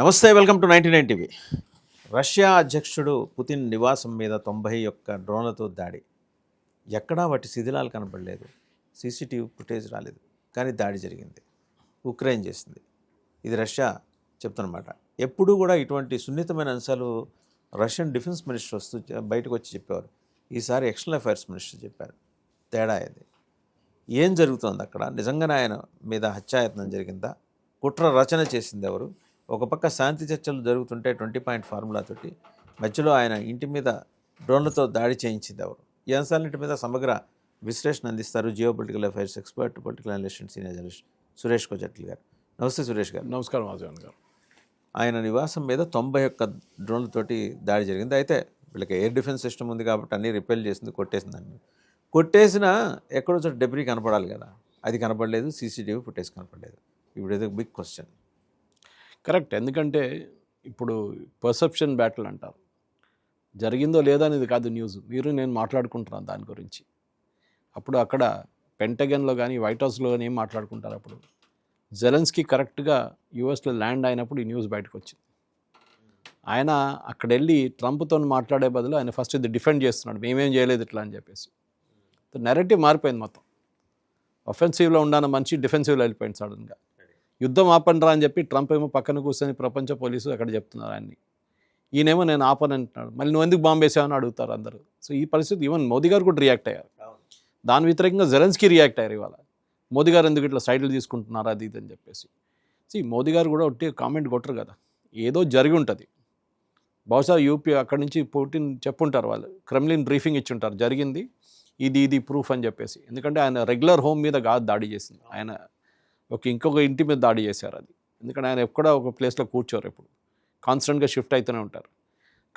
నమస్తే, welcome to 99 TV. Russia అధ్యక్షుడు Putin నివాసం మీద 91 డ్రోన్లతో దాడి. ఎక్కడా వాటి శిథిలాలు కనపడలేదు, సీసీటీవీ ఫుటేజ్ రాలేదు, కానీ దాడి జరిగింది. ఉక్రెయిన్ చేసింది. ఇది రష్యా చెప్తున్నమాట. ఎప్పుడూ కూడా ఇటువంటి సున్నితమైన అంశాలు రష్యన్ డిఫెన్స్ మినిస్టర్ వస్తూ బయటకు వచ్చి చెప్పేవారు. ఈసారి ఎక్స్టర్నల్ అఫైర్స్ మినిస్టర్ చెప్పారు. తేడా ఇది. ఏం జరుగుతుంది అక్కడ? నిజంగానే ఆయన మీద హత్యాయత్నం జరిగిందా? కుట్ర రచన చేసింది ఎవరు? ఒక పక్క శాంతి చర్చలు జరుగుతుంటే 20 పాయింట్ ఫార్ములాతోటి మధ్యలో ఆయన ఇంటి మీద డ్రోన్లతో దాడి చేయించింది ఎవరు? ఈ అంశాలన్నింటి మీద సమగ్ర విశ్లేషణ అందిస్తారు geo political affairs expert, political analyst, senior journalist Suresh Kojatla గారు. నమస్తే సురేష్ గారు. నమస్కారం ఆజాన్ గారు. ఆయన నివాసం మీద 91 డ్రోన్లతోటి దాడి జరిగింది. అయితే వీళ్ళకి ఎయిర్ డిఫెన్స్ సిస్టమ్ ఉంది కాబట్టి అన్నీ రిపేర్ చేసింది, కొట్టేసిందండి. కొట్టేసినా ఎక్కడో చోట డెబ్రీ కనపడాలి కదా, అది కనపడలేదు. సీసీటీవీ ఫుటేజ్ కనపడలేదు. ఇప్పుడు ఏదో బిగ్ క్వశ్చన్. కరెక్ట్. ఎందుకంటే ఇప్పుడు పర్సెప్షన్ బ్యాటిల్ అంటారు. జరిగిందో లేదా అనేది కాదు న్యూస్. మీరు నేను మాట్లాడుకుంటున్నాను దాని గురించి. అప్పుడు అక్కడ పెంటగన్లో కానీ వైట్ హౌస్లో కానీ ఏం మాట్లాడుకుంటారు? అప్పుడు జెలెన్స్కీ కరెక్ట్గా యూఎస్లో ల్యాండ్ అయినప్పుడు ఈ న్యూస్ బయటకు వచ్చింది. ఆయన అక్కడ వెళ్ళి ట్రంప్తో మాట్లాడే బదులు ఆయన ఫస్ట్ ఇది డిఫెండ్ చేస్తున్నాడు, మేమేం చేయలేదు ఇట్లా అని చెప్పేసి. నెరేటివ్ మారిపోయింది మొత్తం. అఫెన్సివ్లో ఉండాలని మనిషి డిఫెన్సివ్లో వెళ్ళిపోయింది సడన్గా. యుద్ధం ఆపండిరా అని చెప్పి ట్రంప్ ఏమో పక్కన కూర్చొని ప్రపంచ పోలీసు అక్కడ చెప్తున్నారు ఆయన్ని. ఈయనేమో నేను ఆపని అంటున్నాడు. మళ్ళీ నువ్వు ఎందుకు బాంబు వేసావని అడుగుతారు అందరూ. సో ఈ పరిస్థితి ఈవెన్ మోదీ గారు కూడా రియాక్ట్ అయ్యారు. దాని వ్యతిరేకంగా జెలెన్స్కీ రియాక్ట్ అయ్యారు. ఇవాళ మోదీ గారు ఎందుకు ఇట్లా సైడ్లు తీసుకుంటున్నారు అది ఇది అని చెప్పేసి. మోదీ గారు కూడా ఒట్టి కామెంట్ కొట్టరు కదా, ఏదో జరిగి ఉంటుంది. బహుశా యూపీ అక్కడి నుంచి పుటిన్ చెప్పుంటారు, వాళ్ళు క్రెమ్లిన్ బ్రీఫింగ్ ఇచ్చి ఉంటారు, జరిగింది ఇది ప్రూఫ్ అని చెప్పేసి. ఎందుకంటే ఆయన రెగ్యులర్ హోమ్ మీద కాదు దాడి చేసింది, ఆయన ఇంకొక ఇంటి మీద దాడి చేశారు. అది ఎందుకంటే ఆయన ఎక్కడో ఒక ప్లేస్లో కూర్చోరు, ఎప్పుడు కాన్స్టెంట్గా షిఫ్ట్ అవుతూనే ఉంటారు.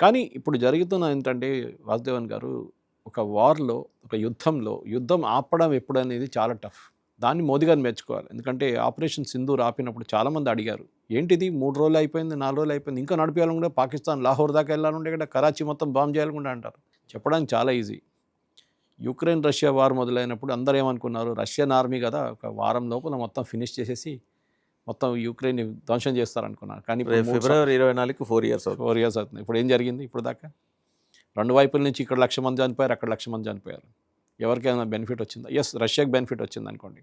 కానీ ఇప్పుడు జరుగుతున్న ఏంటంటే వాసుదేవన్ గారు, ఒక వార్లో, ఒక యుద్ధం ఆపడం ఎప్పుడు అనేది చాలా టఫ్. దాన్ని మోదీ గారు మెచ్చుకోవాలి. ఎందుకంటే ఆపరేషన్ సింధూర్ ఆపినప్పుడు చాలామంది అడిగారు, ఏంటిది 3 రోజులు అయిపోయింది, 4 రోజులు అయిపోయింది, ఇంకా నడిపేయాలనుకుంటే పాకిస్తాన్ లాహోర్ దాకా వెళ్ళాలంటే ఇక్కడ కరాచీ మొత్తం బాంబు చేయాలనుకుంటే అంటారు. చెప్పడానికి చాలా ఈజీ. యుక్రెయిన్ రష్యా వార్ మొదలైనప్పుడు అందరూ ఏమనుకున్నారు, రష్యన్ ఆర్మీ కదా, ఒక వారం లోపల మొత్తం ఫినిష్ చేసేసి మొత్తం యుక్రెయిన్ని ధ్వంసం చేస్తారనుకున్నారు. కానీ ఫిబ్రవరి 24కి 4 ఇయర్స్ అవుతుంది. ఇప్పుడు ఏం జరిగింది? ఇప్పుడు దాకా 2 వైపుల నుంచి ఇక్కడ 1,00,000 మంది చనిపోయారు, అక్కడ 1,00,000 మంది చనిపోయారు. ఎవరికైనా బెనిఫిట్ వచ్చిందా? ఎస్, రష్యాకి బెనిఫిట్ వచ్చింది అనుకోండి.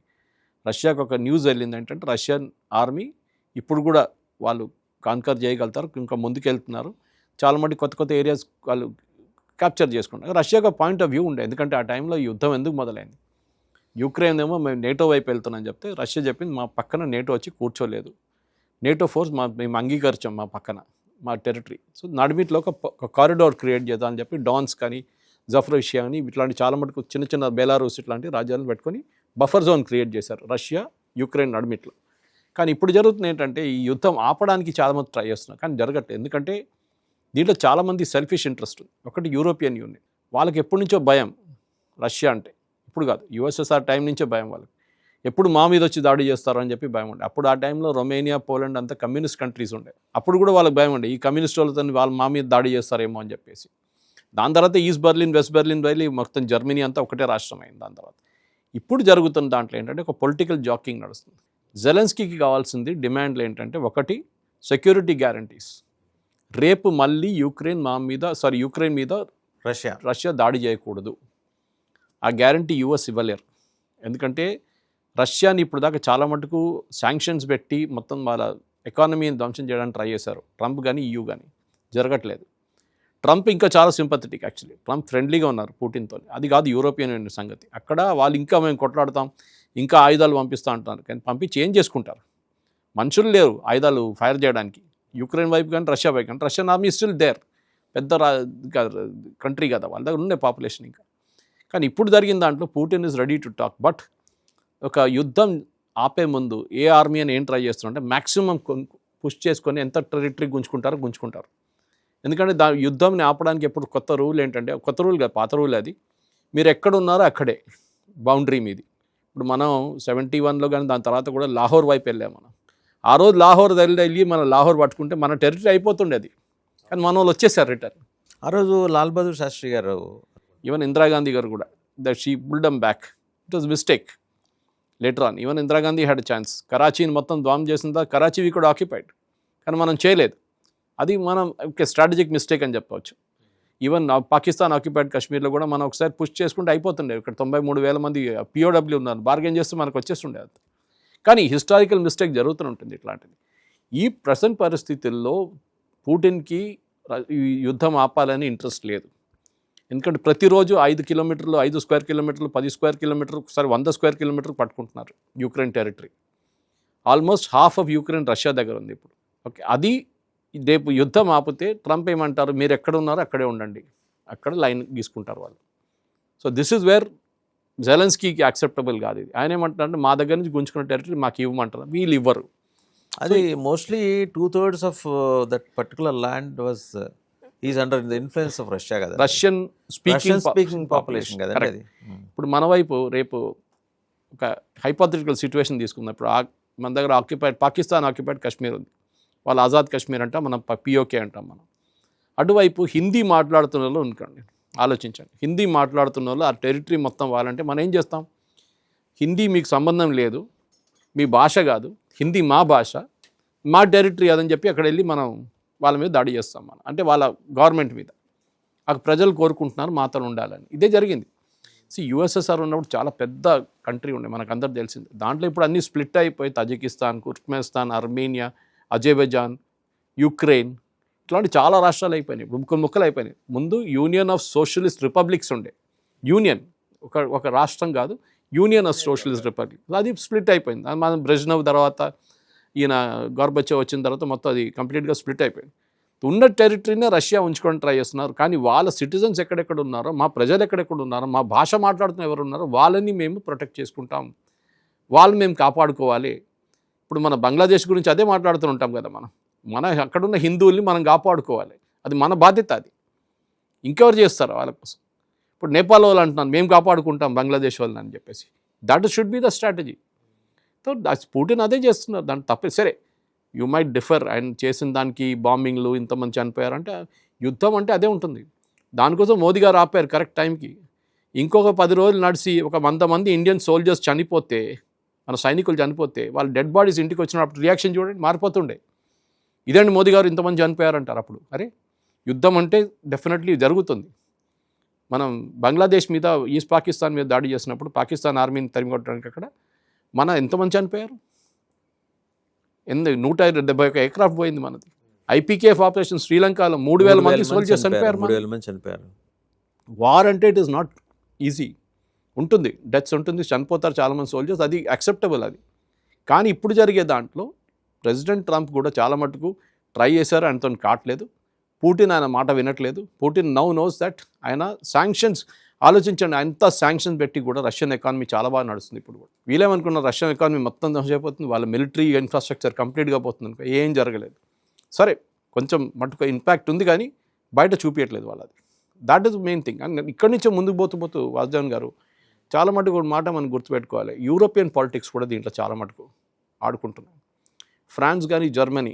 రష్యాకి ఒక న్యూస్ వెళ్ళింది ఏంటంటే రష్యన్ ఆర్మీ ఇప్పుడు కూడా వాళ్ళు కాన్కర్ చేయగలుగుతారు, ఇంకా ముందుకు వెళ్తున్నారు. చాలా మటుకు కొత్త ఏరియాస్ వాళ్ళు క్యాప్చర్ చేసుకుంటారు. రష్యాకు పాయింట్ ఆఫ్ వ్యూ ఉండే, ఎందుకంటే ఆ టైంలో యుద్ధం ఎందుకు మొదలైంది. యుక్రెయిన్ ఏమో మేము నేటో వైపు వెళ్తున్నామని చెప్తే రష్యా చెప్పింది మా పక్కన నేటో వచ్చి కూర్చోలేదు, నేటో ఫోర్స్ మేము అంగీకరించాం మా పక్కన, మా టెరిటరీ. సో నడిమిట్లో ఒక కారిడార్ క్రియేట్ చేద్దాం అని చెప్పి డాన్స్ కానీ జఫ్రోషియా అని ఇట్లాంటి చాలా మటుకు చిన్న బెలారూస్ ఇట్లాంటి రాజ్యాలను పెట్టుకొని బఫర్ జోన్ క్రియేట్ చేశారు రష్యా యుక్రెయిన్ నడిమిట్లో. కానీ ఇప్పుడు జరుగుతుంది ఏంటంటే ఈ యుద్ధం ఆపడానికి చాలామంది ట్రై చేస్తున్నారు, కానీ జరగట్లేదు. ఎందుకంటే దీంట్లో చాలామంది సెల్ఫిష్ ఇంట్రెస్ట్. ఒకటి యూరోపియన్ యూనియన్, వాళ్ళకి ఎప్పటి నుంచో భయం రష్యా అంటే, ఇప్పుడు కాదు, యుఎస్ఎస్ఆర్ టైం నుంచే భయం వాళ్ళకి. ఎప్పుడు మా మీద వచ్చి దాడి చేస్తారో అని చెప్పి భయం ఉండే. అప్పుడు ఆ టైంలో రొమేనియా, పోలాండ్ అంతా కమ్యూనిస్ట్ కంట్రీస్ ఉండే. అప్పుడు కూడా వాళ్ళకి భయం ఉండే, ఈ కమ్యూనిస్ట్ వాళ్ళతో వాళ్ళు మా మీద దాడి చేస్తారేమో అని చెప్పేసి. దాని తర్వాత ఈస్ట్ బెర్లిన్, వెస్ట్ బెర్లిన్ వెళ్ళి మొత్తం జర్మనీ అంతా ఒకటే రాష్ట్రం అయింది. దాని తర్వాత ఇప్పుడు జరుగుతున్న దాంట్లో ఏంటంటే ఒక పొలిటికల్ జాకింగ్ నడుస్తుంది. జెలెన్స్కీకి కావాల్సింది డిమాండ్లు ఏంటంటే, ఒకటి సెక్యూరిటీ గ్యారంటీస్. రేపు మళ్ళీ యుక్రెయిన్ మీద రష్యా దాడి చేయకూడదు. ఆ గ్యారంటీ యుఎస్ ఇవ్వలేరు. ఎందుకంటే రష్యాని ఇప్పుడు దాకా చాలా మటుకు శాంక్షన్స్ పెట్టి మొత్తం వాళ్ళ ఎకానమీని ధ్వంసం చేయడానికి ట్రై చేశారు, ట్రంప్ కానీ EU కానీ. జరగట్లేదు. ట్రంప్ ఇంకా చాలా సింపథెటిక్. యాక్చువల్లీ ట్రంప్ ఫ్రెండ్లీగా ఉన్నారు పుటిన్తో. అది కాదు యూరోపియన్ యూనియన్ సంగతి. అక్కడ వాళ్ళు ఇంకా మేము కొట్లాడతాం, ఇంకా ఆయుధాలు పంపిస్తూ అంటున్నారు. కానీ పంపించి ఏం చేసుకుంటారు? మనుషులు లేరు ఆయుధాలు ఫైర్ చేయడానికి. యుక్రెయిన్ వైపు కానీ రష్యా వైపు కానీ. రష్యన్ ఆర్మీ స్టిల్ దేర్, పెద్ద కంట్రీ కదా, వాళ్ళ దగ్గర ఉండే పాపులేషన్ ఇంకా. కానీ ఇప్పుడు జరిగిన దాంట్లో Putin is ready to talk. But ఒక యుద్ధం ఆపే ముందు ఏ ఆర్మీ అని ఏం ట్రై చేస్తున్నారంటే మ్యాక్సిమం పుష్ చేసుకొని ఎంత టెరిటరీ గుంజుకుంటారు. ఎందుకంటే యుద్ధంని ఆపడానికి ఎప్పుడు కొత్త రూల్ ఏంటంటే, కొత్త రూల్ కాదు, పాత రూల్ అది, మీరు ఎక్కడ ఉన్నారో అక్కడే బౌండరీ మీది. ఇప్పుడు మనం 71లో కానీ దాని తర్వాత కూడా లాహోర్ వైపు వెళ్ళాం మనం. ఆ రోజు లాహోర్ వెళ్ళి మనం లాహోర్ పట్టుకుంటే మన టెరిటరీ అయిపోతుండేది. కానీ మన వాళ్ళు వచ్చేసారు రిటర్న్. ఆ రోజు లాల్ బహదూర్ శాస్త్రి గారు, ఈవెన్ ఇందిరాగాంధీ గారు కూడా, that she pulled them back. It was mistake. Later on even Indira Gandhi had chance. కరాచీని మొత్తం ధ్వంసం చేసిన తర్వాత కరాచీ కూడా ఆక్యుపైడ్. కానీ మనం చేయలేదు. అది మనం ఒక స్ట్రాటజిక్ మిస్టేక్ అని చెప్పవచ్చు. ఈవెన్ పాకిస్తాన్ ఆక్యుపైడ్ కాశ్మీర్లో కూడా మనం ఒకసారి పుష్ చేసుకుంటే అయిపోతుండే. ఇక్కడ 93,000 మంది పిఓడబ్ల్యూ ఉన్నారు, బార్గెన్ చేస్తే మనకు వచ్చేస్తుండే అది. కానీ హిస్టారికల్ మిస్టేక్ జరుగుతూ ఉంటుంది ఇట్లాంటిది. ఈ ప్రజెంట్ పరిస్థితుల్లో పుటిన్కి ఈ యుద్ధం ఆపాలని ఇంట్రెస్ట్ లేదు. ఎందుకంటే ప్రతిరోజు 5 కిలోమీటర్లు, 5 స్క్వేర్ కిలోమీటర్లు, 10 స్క్వేర్ కిలోమీటర్లు, ఒకసారి 100 స్క్వేర్ కిలోమీటర్లు పట్టుకుంటున్నారు Ukraine territory. Almost half of Ukraine Russia దగ్గర ఉంది ఇప్పుడు. ఓకే, అది రేపు యుద్ధం ఆపితే ట్రంప్ ఏమంటారు, మీరు ఎక్కడ ఉన్నారో అక్కడే ఉండండి, అక్కడ లైన్ గీసుకుంటారు వాళ్ళు. సో దిస్ ఈజ్ వేర్ జెలెన్స్కీకి యాక్సెప్టబుల్ కాదు ఇది. ఆయన ఏమంటారంటే మా దగ్గర నుంచి గుంజుకున్న టెరిటరీ మాకు ఇవ్వమంటారు, వీళ్ళు ఇవ్వరు. అది mostly 2/3 of that particular land was is under the influence of Russia కదా, రష్యన్ స్పీకింగ్ పాపులేషన్ కదా అది. ఇప్పుడు మన వైపు రేపు ఒక హైపోథెటికల్ సిచ్యువేషన్ తీసుకుందాం. ఇప్పుడు మన దగ్గర పాకిస్తాన్ ఆక్యుపైడ్ కాశ్మీర్ ఉంది, వాళ్ళు ఆజాద్ కాశ్మీర్ అంటాం, మనం పిఓకే అంటాం మనం. అటువైపు హిందీ మాట్లాడుతున్న వాళ్ళు అనుకోండి, ఆలోచించండి, హిందీ మాట్లాడుతున్న వాళ్ళు ఆ టెరిటరీ మొత్తం వాళ్ళంటే మనం ఏం చేస్తాం, హిందీ మీకు సంబంధం లేదు, మీ భాష కాదు, హిందీ మా భాష, మా టెరిటరీ అదని చెప్పి అక్కడ వెళ్ళి మనం వాళ్ళ మీద దాడి చేస్తాం మనం, అంటే వాళ్ళ గవర్నమెంట్ మీద. అక్కడ ప్రజలు కోరుకుంటున్నారు మాతో ఉండాలని. ఇదే జరిగింది. యుఎస్ఎస్ఆర్ ఉన్నప్పుడు చాలా పెద్ద కంట్రీ ఉండే, మనకు అందరు తెలిసింది. దాంట్లో ఇప్పుడు అన్నీ స్ప్లిట్ అయిపోయి Tajikistan, Turkmenistan, Armenia, Azerbaijan, Ukraine, ఇట్లాంటి చాలా రాష్ట్రాలు అయిపోయినాయి, ఇప్పుడు ముక్కలు అయిపోయినాయి. ముందు యూనియన్ ఆఫ్ సోషలిస్ట్ రిపబ్లిక్స్ ఉండే, యూనియన్ ఒక రాష్ట్రం కాదు, యూనియన్ ఆఫ్ సోషలిస్ట్ రిపబ్లిక్, అది స్ప్లిట్ అయిపోయింది. మనం బ్రెజ్నవ్ తర్వాత ఈయన గోర్బచేవ్ వచ్చిన తర్వాత మొత్తం అది కంప్లీట్గా స్ప్లిట్ అయిపోయింది. ఉన్న టెరిటరీనే రష్యా ఉంచుకొని ట్రై చేస్తున్నారు. కానీ వాళ్ళ సిటిజన్స్ ఎక్కడెక్కడ ఉన్నారో, మా ప్రజలు ఎక్కడెక్కడ ఉన్నారో, మా భాష మాట్లాడుతున్న ఎవరు ఉన్నారో వాళ్ళని మేము ప్రొటెక్ట్ చేసుకుంటాం, వాళ్ళు మేము కాపాడుకోవాలి. ఇప్పుడు మన బంగ్లాదేశ్ గురించి అదే మాట్లాడుతూ ఉంటాం కదా, మన అక్కడున్న హిందువుల్ని మనం కాపాడుకోవాలి, అది మన బాధ్యత. అది ఇంకెవరు చేస్తారు వాళ్ళ కోసం? ఇప్పుడు నేపాల్ వాళ్ళు అంటున్నాను మేము కాపాడుకుంటాం బంగ్లాదేశ్ వాళ్ళని అని చెప్పేసి. That should be the strategy. So Putin అదే చేస్తున్నారు, దాన్ని తప్పే. సరే, యూ మైట్ డిఫర్, ఆయన చేసిన దానికి బాంబింగ్లు ఇంతమంది చనిపోయారంటే యుద్ధం అంటే అదే ఉంటుంది. దానికోసం మోదీ గారు ఆపారు కరెక్ట్ టైంకి. ఇంకొక 10 రోజులు నడిచి ఒక 100 మంది ఇండియన్ సోల్జర్స్ చనిపోతే, మన సైనికులు చనిపోతే, వాళ్ళ డెడ్ బాడీస్ ఇంటికి వచ్చినప్పుడు రియాక్షన్ చూడండి మారిపోతుండే. ఇదండి మోదీ గారు ఇంతమంది చనిపోయారంటారు. అప్పుడు అరే యుద్ధం అంటే డెఫినెట్లీ జరుగుతుంది. మనం బంగ్లాదేశ్ మీద, ఈస్ట్ పాకిస్తాన్ మీద దాడి చేసినప్పుడు పాకిస్తాన్ ఆర్మీని తరిమి కొట్టడానికి అక్కడ మన ఎంతమంది చనిపోయారు? 171 ఎయిర్క్రాఫ్ట్ పోయింది మనది. ఐపీకేఎఫ్ ఆపరేషన్ శ్రీలంకలో 3,000 మంది సోల్జర్స్ చనిపోయారు. 3,000 మంది చనిపోయారు. వార్ అంటే ఇట్ ఈస్ నాట్ ఈజీ, ఉంటుంది, డెత్స్ ఉంటుంది, చనిపోతారు చాలామంది సోల్జర్స్, అది యాక్సెప్టబుల్ అది. కానీ ఇప్పుడు జరిగే దాంట్లో ప్రెసిడెంట్ ట్రంప్ కూడా చాలా మటుకు ట్రై చేశారు, ఆయనతో కావట్లేదు. పుటిన్ ఆయన మాట వినట్లేదు. పుటిన్ నౌ నోస్ దట్ ఆయన శాంక్షన్స్, ఆలోచించండి, అంత శాంక్షన్స్ పెట్టి కూడా రష్యన్ ఎకానమీ చాలా బాగా నడుస్తుంది. ఇప్పుడు కూడా వీళ్ళేమనుకున్నారు రష్యన్ ఎకానమీ మొత్తం ధ్వంసమైపోతుంది, వాళ్ళ మిలిటరీ ఇన్ఫ్రాస్ట్రక్చర్ కంప్లీట్గా పోతుంది అనుకో. ఏం జరగలేదు. సరే, కొంచెం మటుకు ఇంపాక్ట్ ఉంది కానీ బయట చూపించట్లేదు వాళ్ళది. That is main thing. And ఇక్కడి నుంచే ముందుకు పోతూ వాసుదేవన్ గారు చాలా మటుకు మాట మనం గుర్తుపెట్టుకోవాలి, యూరోపియన్ పాలిటిక్స్ కూడా దీంట్లో చాలా మటుకు ఆడుకుంటున్నారు. ఫ్రాన్స్ కానీ జర్మనీ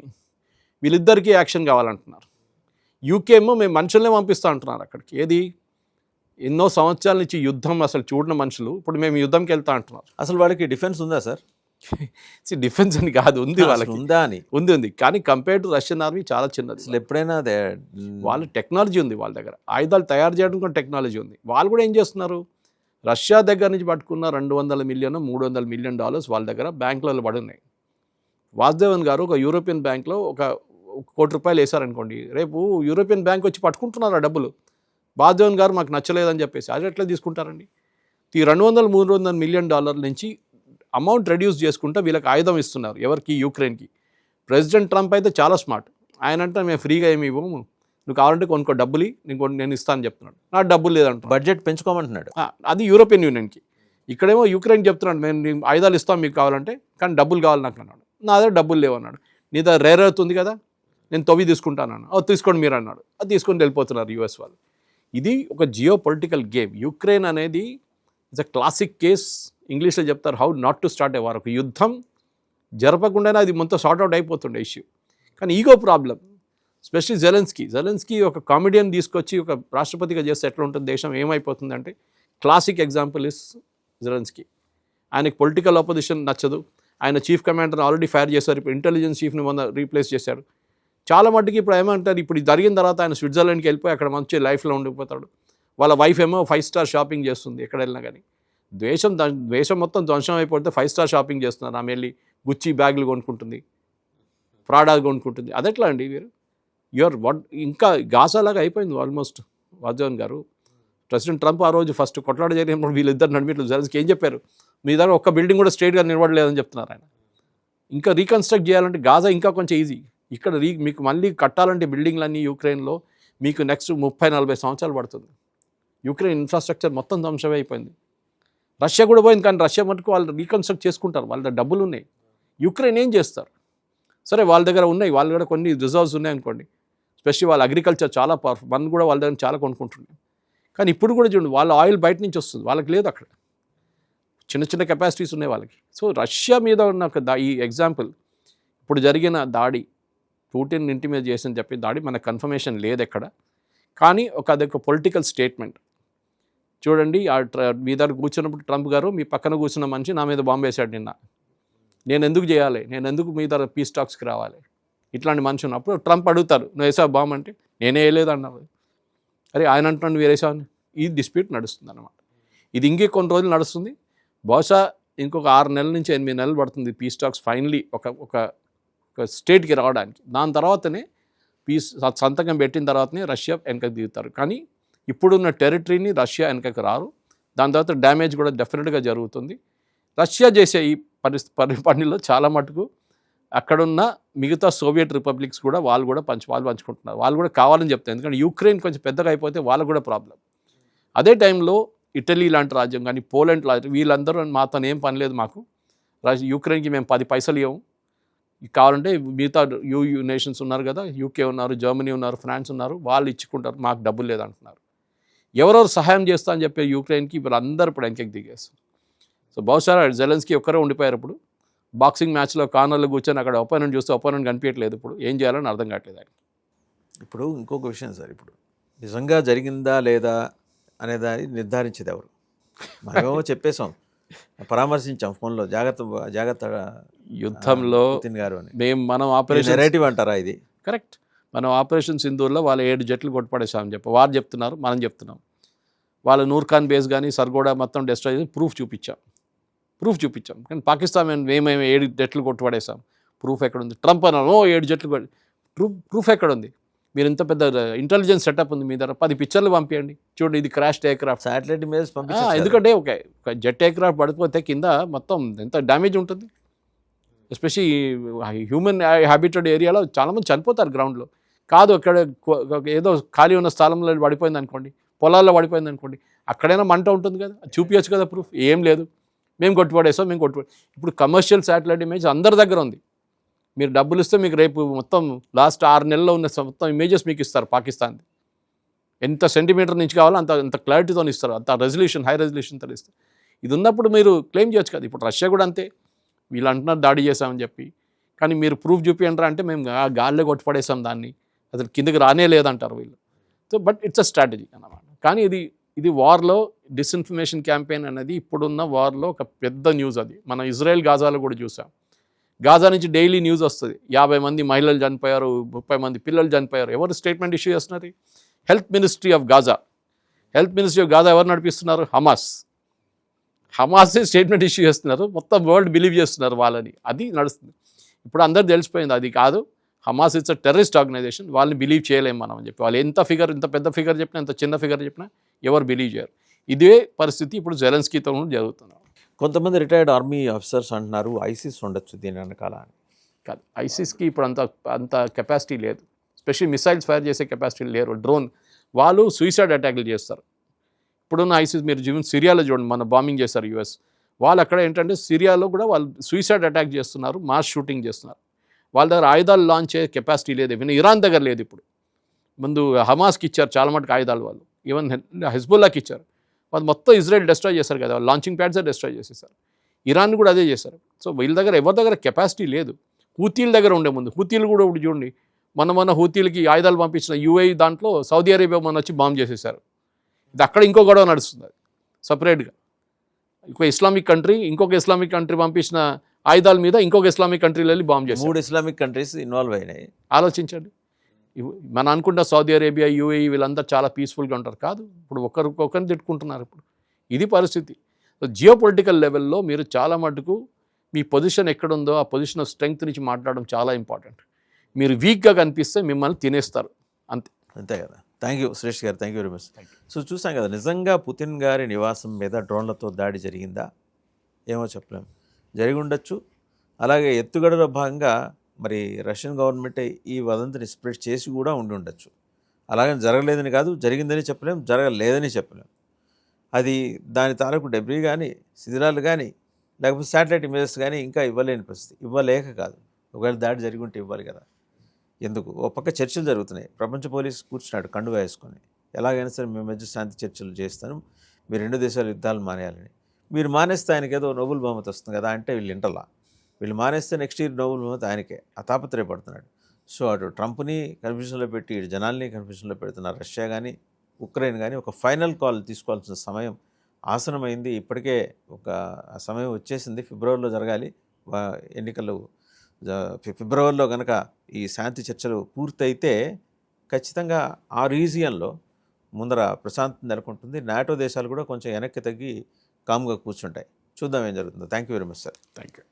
వీళ్ళిద్దరికీ యాక్షన్ కావాలంటున్నారు. యూకే ఏమో మేము మనుషులనే పంపిస్తూ అంటున్నారు అక్కడికి. ఏది, ఎన్నో సంవత్సరాల నుంచి యుద్ధం అసలు చూడని మనుషులు ఇప్పుడు మేము యుద్ధంకి వెళ్తా అంటున్నారు. అసలు వాళ్ళకి డిఫెన్స్ ఉందా సార్? డిఫెన్స్ అని కాదు, ఉంది వాళ్ళకి, ఉందా అని ఉంది. కానీ కంపేర్ టు రష్యన్ ఆర్మీ చాలా చిన్నది. అసలు ఎప్పుడైనా వాళ్ళ టెక్నాలజీ ఉంది, వాళ్ళ దగ్గర ఆయుధాలు తయారు చేయడం కూడా టెక్నాలజీ ఉంది. వాళ్ళు కూడా ఏం చేస్తున్నారు, రష్యా దగ్గర నుంచి పట్టుకున్న $200 మిలియన్ $300 మిలియన్ వాళ్ళ దగ్గర బ్యాంకులలో పడి ఉన్నాయి. వాసుదేవన్ గారు ఒక యూరోపియన్ బ్యాంక్లో ₹1 కోటి వేశారనుకోండి, రేపు యూరోపియన్ బ్యాంక్ వచ్చి పట్టుకుంటున్నారు ఆ డబ్బులు. వాసుదేవన్ గారు మాకు నచ్చలేదని చెప్పేసి అది ఎట్లా తీసుకుంటారండి? ఈ $200-300 మిలియన్ నుంచి అమౌంట్ రెడ్యూస్ చేసుకుంటూ వీళ్ళకి ఆయుధం ఇస్తున్నారు. ఎవరికి? యూక్రెయిన్కి. ప్రెసిడెంట్ ట్రంప్ అయితే చాలా స్మార్ట్. ఆయన అంటే మేము ఫ్రీగా ఏమి ఇవ్వము, నువ్వు కావాలంటే కొనుక్కో, డబ్బులు నేను ఇస్తాను చెప్తున్నాడు. నాకు డబ్బులు లేదంట, బడ్జెట్ పెంచుకోమంటున్నాడు. అది యూరోపియన్ యూనియన్కి. ఇక్కడేమో యూక్రెయిన్ చెప్తున్నాడు మేము ఆయుధాలు ఇస్తాం మీకు కావాలంటే, కానీ డబ్బులు కావాలి నాకు అన్నాడు. నా దగ్గర డబ్బులు లేవన్నాడు. నీ దగ్గర రేర్ అవుతుంది కదా, నేను తవ్వి తీసుకుంటాను. అది తీసుకోండి మీరు అన్నాడు. అది తీసుకొని వెళ్ళిపోతున్నారు యూఎస్ వాళ్ళు. ఇది ఒక జియో పొలిటికల్ గేమ్. యుక్రెయిన్ అనేది ఇట్స్ అ క్లాసిక్ కేస్. ఇంగ్లీష్లో చెప్తారు how not to start a war. ఒక యుద్ధం జరపకుండానే అది మొత్తం సార్ట్అవుట్ అయిపోతుండే ఇష్యూ. కానీ ఈగో ప్రాబ్లం, స్పెషల్లీ జెలెన్స్కీ ఒక కామెడియన్ తీసుకొచ్చి ఒక రాష్ట్రపతిగా చేస్తే ఎట్లా ఉంటుంది దేశం, ఏమైపోతుందంటే క్లాసిక్ ఎగ్జాంపుల్ ఇస్ జెలెన్స్కీ. ఆయనకి పొలిటికల్ ఆపోజిషన్ నచ్చదు. ఆయన చీఫ్ కమాండర్ ఆల్రెడీ ఫైర్ చేశారు, ఇప్పుడు ఇంటెలిజెన్స్ చీఫ్ని రీప్లేస్ చేశారు. చాలా మట్టుకి ఇప్పుడు ఏమంటారు, ఇప్పుడు ఇది జరిగిన తర్వాత ఆయన స్విట్జర్లాండ్కి వెళ్ళిపోయి అక్కడ మంచి లైఫ్లో ఉండిపోతాడు. వాళ్ళ వైఫ్ ఏమో 5 స్టార్ షాపింగ్ చేస్తుంది ఎక్కడ వెళ్ళినా కానీ. ద్వేషం మొత్తం ధ్వంసం అయిపోతే 5 స్టార్ షాపింగ్ చేస్తున్నారు. ఆమె వెళ్ళి గుచ్చి బ్యాగులు కొనుక్కుంటుంది, ప్రాడా కొనుక్కుంటుంది. అదెట్లా అండి మీరు వాట్ ఇంకా గాసాలాగా అయిపోయింది ఆల్మోస్ట్. వాజ్వాన్ గారు, ప్రెసిడెంట్ ట్రంప్ ఆ రోజు ఫస్ట్ కొట్లాడ జరిగినప్పుడు వీళ్ళిద్దరు నడిమిట్లు జెలెన్స్కీ ఏం చెప్పారు, మీ దగ్గర ఒక్క బిల్డింగ్ కూడా స్ట్రైట్గా నిలబడలేదని చెప్తున్నారు ఆయన. ఇంకా రీకన్స్ట్రక్ట్ చేయాలంటే గాజా ఇంకా కొంచెం ఈజీ. ఇక్కడ మీకు మళ్ళీ కట్టాలంటే బిల్డింగ్లన్నీ యూక్రెయిన్లో మీకు నెక్స్ట్ 30-40 సంవత్సరాలు పడుతుంది. యూక్రెయిన్ ఇన్ఫ్రాస్ట్రక్చర్ మొత్తం ధ్వంసమే అయిపోయింది. రష్యా కూడా పోయింది, కానీ రష్యా మటుకు వాళ్ళు రీకన్స్ట్రక్ట్ చేసుకుంటారు, వాళ్ళ దగ్గర డబ్బులు ఉన్నాయి. యూక్రెయిన్ ఏం చేస్తారు? సరే వాళ్ళ దగ్గర ఉన్నాయి, వాళ్ళ దగ్గర కొన్ని రిజర్వ్స్ ఉన్నాయి అనుకోండి, స్పెషల్లీ వాళ్ళ అగ్రికల్చర్ చాలా పవర్ఫుల్, మన కూడా వాళ్ళ దగ్గర చాలా కొనుక్కుంటున్నాయి. కానీ ఇప్పుడు కూడా చూడండి, వాళ్ళ ఆయిల్ బయట నుంచి వస్తుంది, వాళ్ళకి లేదు అక్కడ. చిన్న చిన్న కెపాసిటీస్ ఉన్నాయి వాళ్ళకి. సో రష్యా మీద ఉన్న ఈ ఎగ్జాంపుల్, ఇప్పుడు జరిగిన దాడి పుటిన్ ఇంటి మీద చేసిన చెప్పి దాడి మనకు కన్ఫర్మేషన్ లేదు ఎక్కడ, కానీ అదొక పొలిటికల్ స్టేట్మెంట్. చూడండి, మీ దగ్గర కూర్చున్నప్పుడు ట్రంప్ గారు మీ పక్కన కూర్చున్న మనిషి నా మీద బాంబు వేశాడు నిన్న, నేను ఎందుకు చేయాలి, నేను ఎందుకు మీ దగ్గర పీస్ టాక్స్కి రావాలి, ఇట్లాంటి మనిషి ఉన్నప్పుడు ట్రంప్ అడుగుతారు, నువ్వు వేసావు బాంబు అంటే నేనే వేయలేదు అన్నారు. అరే ఆయన అంటున్నాను నువ్వు వేసావని. ఈ డిస్ప్యూట్ నడుస్తుంది అన్నమాట. ఇది ఇంకే కొన్ని రోజులు నడుస్తుంది, బహుశా ఇంకొక 6 నెలల నుంచి 8 నెలలు పడుతుంది పీస్ టాక్స్ ఫైనలీ ఒక స్టేట్కి రావడానికి. దాని తర్వాతనే సంతకం పెట్టిన తర్వాతనే రష్యా వెనకకి దిగుతారు. కానీ ఇప్పుడున్న టెరిటరీని రష్యా వెనకకి రారు. దాని తర్వాత డ్యామేజ్ కూడా డెఫినెట్గా జరుగుతుంది. రష్యా చేసే ఈ పనిలో చాలా మటుకు అక్కడున్న మిగతా సోవియట్ రిపబ్లిక్స్ కూడా వాళ్ళు పంచుకుంటున్నారు. వాళ్ళు కూడా కావాలని చెప్తారు, ఎందుకంటే యూక్రెయిన్ కొంచెం పెద్దగా అయిపోతే వాళ్ళకు కూడా ప్రాబ్లం. అదే టైంలో ఇటలీ లాంటి రాజ్యం కానీ, పోలాండ్ లాంటి, వీళ్ళందరూ మాతో ఏం పని లేదు, మాకు యూక్రెయిన్కి మేము 10 పైసలు ఇవ్వము, కావాలంటే మిగతా యూ నేషన్స్ ఉన్నారు కదా, యూకే ఉన్నారు, జర్మనీ ఉన్నారు, ఫ్రాన్స్ ఉన్నారు, వాళ్ళు ఇచ్చుకుంటారు, మాకు డబ్బులు లేదంటున్నారు. ఎవరెవరు సహాయం చేస్తా అని చెప్పే యూక్రెయిన్కి వీళ్ళందరూ ఇప్పుడు వెనక్కి దిగేస్తారు. సో బహుశా జెలెన్స్కీ ఒక్కరే ఉండిపోయారు. ఇప్పుడు బాక్సింగ్ మ్యాచ్లో కార్నర్లో కూర్చొని అక్కడ ఒపోనెంట్ చూస్తే ఒపోనెంట్ కనిపించట్లేదు, ఇప్పుడు ఏం చేయాలని అర్థం కావట్లేదు ఆయన. ఇప్పుడు ఇంకొక విషయం సార్, ఇప్పుడు నిజంగా జరిగిందా లేదా అనేదాన్ని నిర్ధారించేది ఎవరు? మనమేమో చెప్పేసాం, పరామర్శించాం ఫోన్లో, జాగ్రత్త యుద్ధంలో పుతిన్ గారు అని. మనం ఆపరేషన్ నెరేటివ్ అంటారా ఇది? కరెక్ట్. మనం ఆపరేషన్ సింధూర్లో వాళ్ళ 7 జట్లు కొట్టుపడేసామని చెప్పి వారు చెప్తున్నారు, మనం చెప్తున్నాం. వాళ్ళ నూర్ఖాన్ బేస్ కానీ సర్గోడా మొత్తం డిస్ట్రాయ్ చేసి ప్రూఫ్ చూపించాం. కానీ పాకిస్తాన్ మేమేమి 7 జట్లు కొట్టుపడేసాం, ప్రూఫ్ ఎక్కడుంది? ట్రంప్ అన్నారు 7 జట్లు ప్రూఫ్ ఎక్కడుంది? మీరు ఇంత పెద్ద ఇంటెలిజెన్స్ సెటప్ ఉంది మీ దగ్గర, 10 పిక్చర్లు పంపించండి, చూడండి ఇది క్రాష్డ్ ఎయిర్క్రాఫ్ట్, శాటిలైట్ ఇమేజ్ పంపించారు. ఎందుకంటే ఒక జెట్ ఎయిర్క్రాఫ్ట్ పడిపోతే కింద మొత్తం ఎంత డ్యామేజ్ ఉంటుంది. ఎస్పెషల్లీ హ్యూమన్ హ్యాబిటెడ్ ఏరియాలో చాలామంది చనిపోతారు గ్రౌండ్లో. కాదు అక్కడ ఏదో ఖాళీ ఉన్న స్థలంలో పడిపోయింది అనుకోండి, పొలాల్లో పడిపోయింది అనుకోండి, అక్కడైనా మంట ఉంటుంది కదా, చూపించచ్చు కదా ప్రూఫ్. ఏం లేదు, మేము కొట్టుపడేసాం. ఇప్పుడు కమర్షియల్ శాటిలైట్ ఇమేజ్ అందరి దగ్గర ఉంది. మీరు డబ్బులు ఇస్తే మీకు రేపు మొత్తం లాస్ట్ 6 నెలల్లో ఉన్న మొత్తం ఇమేజెస్ మీకు ఇస్తారు. పాకిస్తాన్ ఎంత సెంటీమీటర్ నుంచి కావాలో అంత క్లారిటీతో ఇస్తారు, అంత రెజల్యూషన్, హై రెజల్యూషన్తో ఇస్తారు. ఇది ఉన్నప్పుడు మీరు క్లెయిమ్ చేయొచ్చు కదా. ఇప్పుడు రష్యా కూడా అంతే, వీళ్ళు అంటున్నారు దాడి చేశామని చెప్పి, కానీ మీరు ప్రూఫ్ చూపించండి అంటే మేము గాల్లో కొట్టుపడేసాం దాన్ని, అసలు కిందకి రానే లేదంటారు వీళ్ళు. So but it's a strategy అన్నమాట. కానీ ఇది వార్లో డిస్ఇన్ఫర్మేషన్ క్యాంపెయిన్ అనేది ఇప్పుడున్న వార్లో ఒక పెద్ద న్యూస్. అది మనం ఇజ్రాయెల్ గాజాలో కూడా చూసాం. గాజా నుంచి డైలీ న్యూస్ వస్తుంది, 50 మంది మహిళలు చనిపోయారు, 30 మంది పిల్లలు చనిపోయారు. ఎవరు స్టేట్మెంట్ ఇష్యూ చేస్తున్నారు? హెల్త్ మినిస్ట్రీ ఆఫ్ గాజా ఎవరు నడిపిస్తున్నారు? హమాసే స్టేట్మెంట్ ఇష్యూ చేస్తున్నారు, మొత్తం వరల్డ్ బిలీవ్ చేస్తున్నారు వాళ్ళని. అది నడుస్తుంది. ఇప్పుడు అందరు తెలిసిపోయింది అది కాదు, Hamas it's a terrorist organization, వాళ్ళని బిలీవ్ చేయలేము మనం అని చెప్పి. వాళ్ళు ఎంత పెద్ద ఫిగర్ చెప్పినా, ఎంత చిన్న ఫిగర్ చెప్పినా ఎవరు బిలీవ్ చేయరు. ఇదే పరిస్థితి ఇప్పుడు జెలెన్స్కీతో జరుగుతుంది. కొంతమంది రిటైర్డ్ ఆర్మీ ఆఫీసర్స్ అంటున్నారు ఐసిస్ ఉండొచ్చు దీని వెనకాల అని. కాదు, ఐసిస్కి ఇప్పుడు అంత కెపాసిటీ లేదు, స్పెషల్లీ మిసైల్స్ ఫైర్ చేసే కెపాసిటీ లేరు. డ్రోన్ వాళ్ళు సూసైడ్ అటాక్లు చేస్తారు. ఇప్పుడున్న ఐసిస్ మీరు సిరియాలో చూడండి, మన బాంబింగ్ చేస్తారు యుఎస్ వాళ్ళు. అక్కడ ఏంటంటే సిరియాలో కూడా వాళ్ళు సూసైడ్ అటాక్ చేస్తున్నారు, మాస్ షూటింగ్ చేస్తున్నారు. వాళ్ళ దగ్గర ఆయుధాలు లాంచ్ చేసే కెపాసిటీ లేదు. ఈవెన్ ఇరాన్ దగ్గర లేదు. ఇప్పుడు ముందు హమాస్కి ఇచ్చారు చాలా మటుకు ఆయుధాలు, వాళ్ళు ఈవెన్ హెజ్బుల్లాకి ఇచ్చారు. వాళ్ళు మొత్తం ఇజ్రాయెల్ డిస్ట్రాయ్ చేశారు కదా, లాంచింగ్ ప్యాడ్సే డిస్ట్రాయ్ చేసేసారు. ఇరాన్ కూడా అదే చేశారు. సో వీళ్ళ దగ్గర ఎవరి దగ్గర కెపాసిటీ లేదు. హూతీల దగ్గర ఉండే ముందు, హూతీలు కూడా ఇప్పుడు చూడండి, మన హూతీలకి ఆయుధాలు పంపించిన యూఏఈ దాంట్లో సౌదీ అరేబియా మన వచ్చి బాంబ్ చేసేసారు. ఇది అక్కడ ఇంకో గొడవ నడుస్తుంది, అది సపరేట్గా. ఇంకొక ఇస్లామిక్ కంట్రీ పంపించిన ఆయుధాల మీద ఇంకొక ఇస్లామిక్ కంట్రీలో వెళ్ళి బాంబు చేశారు. 3 ఇస్లామిక్ కంట్రీస్ ఇన్వాల్వ్ అయినాయి. ఆలోచించండి. మనం అనుకుంటా సౌదీ అరేబియా, యూఏఈ వీళ్ళందరూ చాలా పీస్ఫుల్గా ఉంటారు. కాదు, ఇప్పుడు ఒకరిని తిట్టుకుంటున్నారు. ఇప్పుడు ఇది పరిస్థితి. జియో పొలిటికల్ లెవెల్లో మీరు చాలా మటుకు మీ పొజిషన్ ఎక్కడుందో ఆ పొజిషన్ ఆఫ్ స్ట్రెంగ్త్ నుంచి మాట్లాడడం చాలా ఇంపార్టెంట్. మీరు వీక్గా కనిపిస్తే మిమ్మల్ని తినేస్తారు, అంతే. అంతే కదా. థ్యాంక్ యూ సురేష్ గారు, thank you very much. So చూసాం కదా, నిజంగా పుతిన్ గారి నివాసం మీద డ్రోన్లతో దాడి జరిగిందా ఏమో చెప్పలేము, జరిగి ఉండొచ్చు. అలాగే ఎత్తుగడలో భాగంగా మరి రష్యన్ గవర్నమెంటే ఈ వదంతిని స్ప్రెడ్ చేసి కూడా ఉండి ఉండొచ్చు. అలాగని జరగలేదని కాదు, జరిగిందని చెప్పలేం, జరగలేదని చెప్పలేం. అది దాని తాలూకు డెబ్రీ కానీ, శిథిలాలు కానీ, లేకపోతే శాటిలైట్ ఇమేజెస్ కానీ ఇంకా ఇవ్వలేని పరిస్థితి. ఇవ్వలేక కాదు, ఒకవేళ దాడి జరిగి ఉంటే ఇవ్వాలి కదా. ఎందుకు? ఓ పక్క చర్చలు జరుగుతున్నాయి, ప్రపంచ పోలీసు కూర్చున్నాడు కండువా వేసుకొని, ఎలాగైనా సరే మీ మధ్య శాంతి చర్చలు చేస్తాను, మీరు 2 దేశాల యుద్ధాలు మానేయాలని. మీరు మానేస్తే ఆయనకి ఏదో నోబెల్ బహుమతి వస్తుంది కదా అంటే వీళ్ళు ఇంటలా. వీళ్ళు మానేస్తే నెక్స్ట్ ఇయర్ నోబెల్ బహుమతి ఆయనకే, ఆ తాపత్రయపడుతున్నాడు. సో అటు ట్రంప్ని కన్ఫ్యూజన్లో పెట్టి ఇటు జనాల్ని కన్ఫ్యూజన్లో పెడుతున్నారు. రష్యా కానీ ఉక్రెయిన్ కానీ ఒక ఫైనల్ కాల్ తీసుకోవాల్సిన సమయం ఆసనమైంది. ఇప్పటికే ఒక సమయం వచ్చేసింది. ఫిబ్రవరిలో జరగాలి ఎన్నికలు. ఫిబ్రవరిలో కనుక ఈ శాంతి చర్చలు పూర్తయితే ఖచ్చితంగా ఆ రీజియన్లో ముందర ప్రశాంతత నెలకొంటుంది. నాటో దేశాలు కూడా కొంచెం వెనక్కి తగ్గి కామ్గా కూర్చుంటాయి. చూద్దాం ఏం జరుగుతుందో. Thank you very much sir. Thank you.